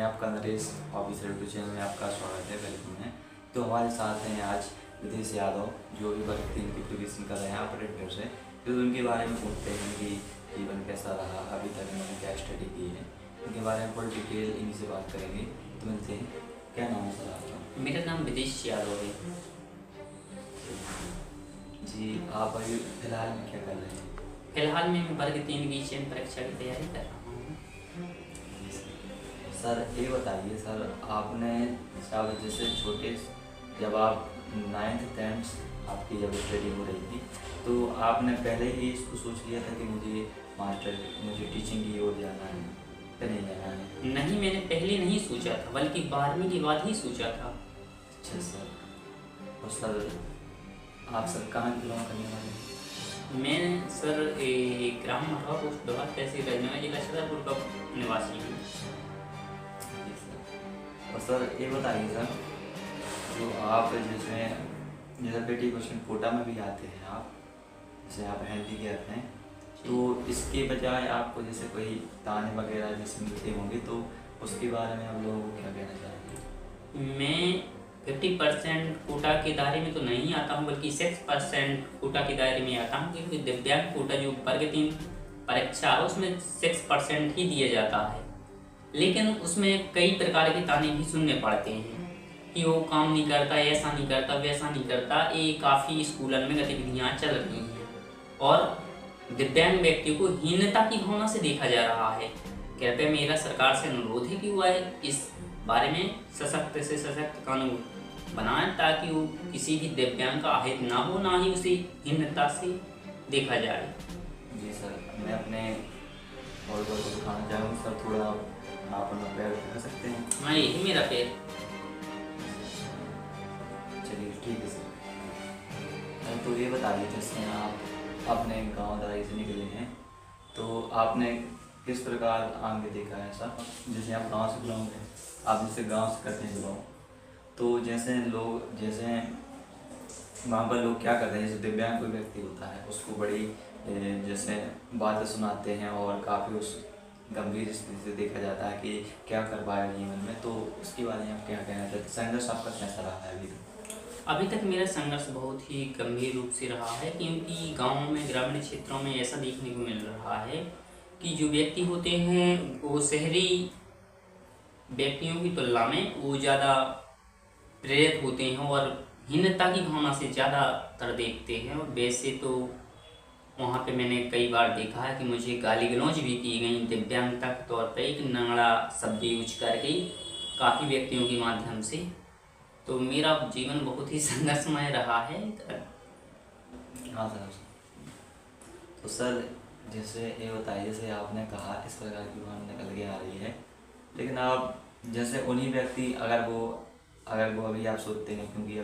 आपका Naresh officer YouTube channel में आपका स्वागत है। वेलकम है। तो हमारे साथ हैं आज विदेश यादव, जो भी वर्ग 3 की प्रिपरेशन कर रहे हैं ऑपरेटर से। तो उनके बारे में पूछते हैं कि जीवन कैसा रहा, अभी तक इन्होंने क्या स्टडी की है, उनके बारे में फुल डिटेल इन्हीं से बात करेंगे। तो मिलते हैं। क्या नाम है सर आपका? मेरा नाम विदेश यादव है। जी, आप अभी फिलहाल में क्या कर रहे हैं? फिलहाल में मैं वर्ग 3 की चयन परीक्षा की तैयारी कर रहा हूँ। सर ये बताइए सर, आपने शायद जैसे छोटे जब आप 9th-10th आपकी जब स्टडी हो रही थी, तो आपने पहले ही इसको सोच लिया था कि मुझे टीचिंग की ओर जाना है या नहीं जाना है? नहीं, मैंने पहले नहीं सोचा था, बल्कि 12वीं के बाद ही सोचा था। अच्छा सर। और सर आप सर कहाँ बिलोंग करने वाले हैं? मैं सर ग्राम मठवा पोस्ट दवा तहसील रजनवा जिला छतरपुर का निवासी हूँ। जी सर। और सर ये बताइए सर, जो आप जैसे बेटी क्वेश्चन कोटा में भी आते हैं आप, जैसे आप हैंडीकैप हैं, तो इसके बजाय आपको जैसे कोई ताने वगैरह जैसे मिलते होंगे, तो उसके बारे में आप लोगों को क्या कहना चाहेंगे? मैं 50% कोटा के दायरे में तो नहीं आता हूँ, बल्कि 6% कोटा के दायरे में आता हूँ, क्योंकि दिव्यांग कोटा जो वर्ग 3 परीक्षा है उसमें 6% ही दिया जाता है। लेकिन उसमें कई प्रकार के ताने भी सुनने पड़ते हैं कि वो काम नहीं करता, ऐसा नहीं करता, वैसा नहीं करता। ये काफ़ी स्कूलों में गतिविधियाँ चल रही हैं और दिव्यांग व्यक्ति को हीनता की भावना से देखा जा रहा है। कृपया मेरा सरकार से अनुरोध है कि वह इस बारे में सशक्त से सशक्त कानून बनाएं, ताकि वो किसी भी दिव्यांग का अहित ना हो, ना ही उसे हीनता से देखा जाए। जी सर, मैं अपने और को दिखाना चाहूँगा सर, थोड़ा आप अपना पैर दिखा सकते हैं? हाँ, यही मेरा पैर। चलिए ठीक है सर। तो ये बताइए, जैसे आप अपने गांव दराई से निकले हैं, तो आपने किस प्रकार आगे देखा है ऐसा? जैसे आप गांव से बिलोंग हैं, आप जैसे गांव से करते हैं बिलोंग, तो जैसे वहाँ पर लोग क्या करते हैं, जैसे दिव्यांग कोई व्यक्ति होता है उसको बड़ी जैसे बातें सुनाते हैं और काफ़ी उस गंभीर स्थिति से देखा जाता है कि क्या कर पाया जीवन में, तो उसके बारे में आप क्या कहना चाहते हैं? संघर्ष आपका कैसा रहा है अभी तक? अभी तक मेरा संघर्ष बहुत ही गंभीर रूप से रहा है, क्योंकि गाँव में, ग्रामीण क्षेत्रों में ऐसा देखने को मिल रहा है कि जो व्यक्ति होते हैं वो शहरी व्यक्तियों की तुलना में वो ज़्यादा प्रेरित होते हैं और हीनता की भावना से ज़्यादातर देखते हैं। और वैसे तो वहाँ पे मैंने कई बार देखा है कि मुझे गाली गलौज भी की गई दिव्यांगता के तौर पे, एक नंगड़ा शब्द यूज करके काफ़ी व्यक्तियों के माध्यम से। तो मेरा जीवन बहुत ही संघर्षमय रहा है। हाँ सर। तो सर जैसे ये बताइए, जैसे आपने कहा इस प्रकार की बात निकल के आ रही है, लेकिन आप जैसे उन्हीं व्यक्ति अगर वो अभी आप सोचते हैं, क्योंकि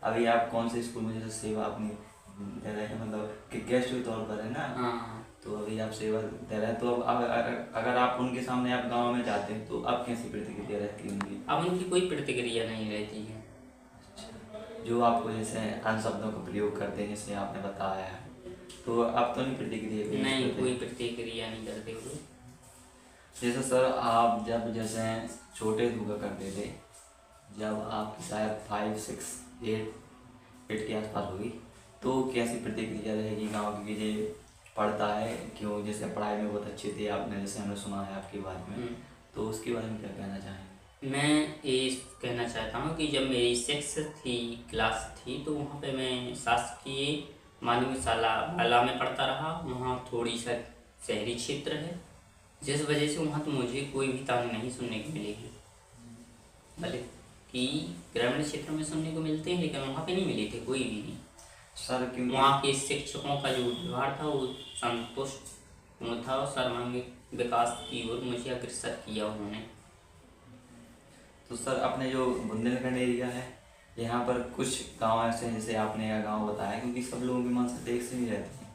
अभी आप कौन से स्कूल में जैसे सेवा अपनी दे रहे हैं, मतलब कि गेस्ट के तौर पर है ना? हाँ, तो अभी आप सेवा दे रहे हैं, तो अब अगर आप उनके सामने आप गांव में जाते हैं, तो अब कैसी प्रतिक्रिया रहती है उनकी? अब उनकी कोई प्रतिक्रिया नहीं रहती है। जो आपको जैसे अन्य शब्दों का प्रयोग करते हैं, जैसे आपने बताया है, तो अब तो नहीं प्रतिक्रिया? नहीं, कोई प्रतिक्रिया नहीं करते हुए। जैसे सर आप जब जैसे छोटे हुआ करते थे, जब आपकी शायद 5, 6, 8 के आसपास होगी, तो कैसी प्रतिक्रिया रहेगी गाँव की? ये पढ़ता है क्यों, जैसे पढ़ाई में बहुत अच्छे थे आपने, जैसे हमने सुना है आपके बारे में, तो उसके बारे में क्या कहना चाहें? मैं ये कहना चाहता हूँ कि जब मेरी 6th क्लास थी, तो वहाँ पे मैं शासकीय माध्यमिक शाला में पढ़ता रहा। वहाँ थोड़ी सा शहरी क्षेत्र है, जिस वजह से वहाँ तो मुझे कोई भी ताने नहीं सुनने को मिलेगी। भले कि ग्रामीण क्षेत्र में सुनने को मिलते हैं, लेकिन वहाँ पे नहीं मिले थे कोई भी नहीं। सर क्योंकि वहाँ के शिक्षकों का जो व्यवहार था वो संतुष्ट था और सर्वांगीण विकास की ओर मुझे अग्रसर किया उन्होंने। तो सर अपने जो बुंदेलखंड एरिया है, यहाँ पर कुछ गांव ऐसे हैं, जैसे आपने यह गांव बताया, क्योंकि सब लोगों की मानसिकता एक से नहीं रहती है।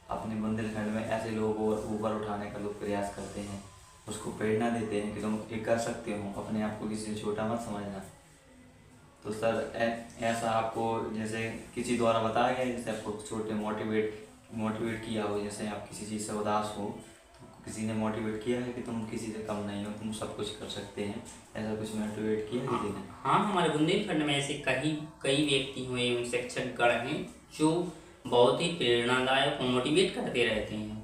अपने बुंदेलखंड में ऐसे लोगों को ऊपर उठाने का लोग प्रयास करते हैं, उसको प्रेरणा देते हैं कि तुम ये कर सकते हो, अपने आप को किसी से छोटा मत समझना। तो सर ऐसा आपको जैसे किसी द्वारा बताया गया, जैसे आपको छोटे मोटिवेट किया हो, जैसे आप किसी चीज़ से उदास हो, तो किसी ने मोटिवेट किया है कि तुम किसी से कम नहीं हो, तुम सब कुछ कर सकते हैं, ऐसा कुछ मोटिवेट किया किसी ने? हाँ, हमारे बुंदेलखंड में ऐसे कई व्यक्ति हुए एवं शिक्षक गण हैं जो बहुत ही प्रेरणादायक और मोटिवेट करते रहते हैं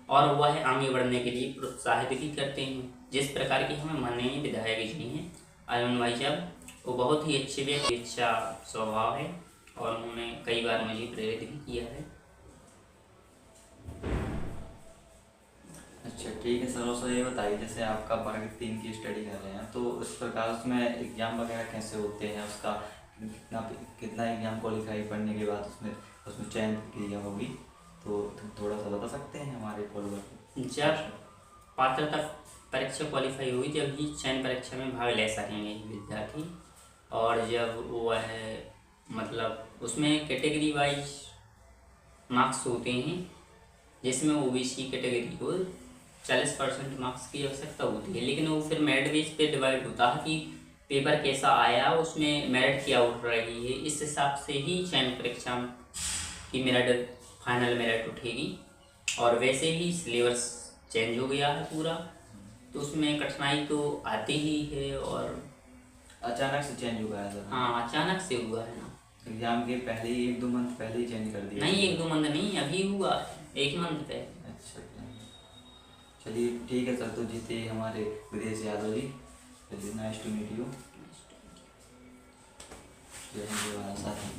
और वह आगे बढ़ने के लिए प्रोत्साहित भी करते हैं। जिस प्रकार की हमें माननीय विधायक जी हैं आयमन भाई साहब, वो बहुत ही अच्छे व्यक्ति, अच्छा स्वभाव है और उन्होंने कई बार मुझे प्रेरित भी किया है। अच्छा ठीक है सर। और सर ये बताइए, जैसे आपका वर्ग 3 की स्टडी कर रहे हैं, तो इस प्रकार उसमें एग्ज़ाम वगैरह कैसे होते हैं, उसका कितना कितना एग्ज़ाम क्वालिफाई करने के बाद उसमें उसमें चयन प्रक्रिया होगी, तो तुम थोड़ा सा बता सकते हैं हमारे फॉलोअर को? जब पात्रता परीक्षा क्वालिफाई हुई जब ही चयन परीक्षा में भाग ले सकेंगे विद्यार्थी। और जब वह मतलब उसमें कैटेगरी वाइज मार्क्स होते हैं, जिसमें ओबीसी कैटेगरी को 40% मार्क्स की आवश्यकता होती है, लेकिन वो फिर मेरिट बेस पे डिवाइड होता है कि पेपर कैसा आया, उसमें मेरिट क्या उठ रही है, इस हिसाब से ही चयन परीक्षा की मेरिट फाइनल मेरिट उठेगी। और वैसे ही सिलेबस चेंज हो गया है पूरा, तो उसमें कठिनाई तो आती ही है। और अचानक से चेंज हुआ है सर? हाँ, अचानक से हुआ है ना, एग्ज़ाम के पहले ही 1-2 मंथ पहले ही चेंज कर दिया? नहीं 1-2 मंथ नहीं, अभी हुआ है 1 मंथ पहले। अच्छा चलिए ठीक है सर। तो जीते हमारे विदेश Yadav ji, nice to meet you. जय हिंद, जय भारत साथी।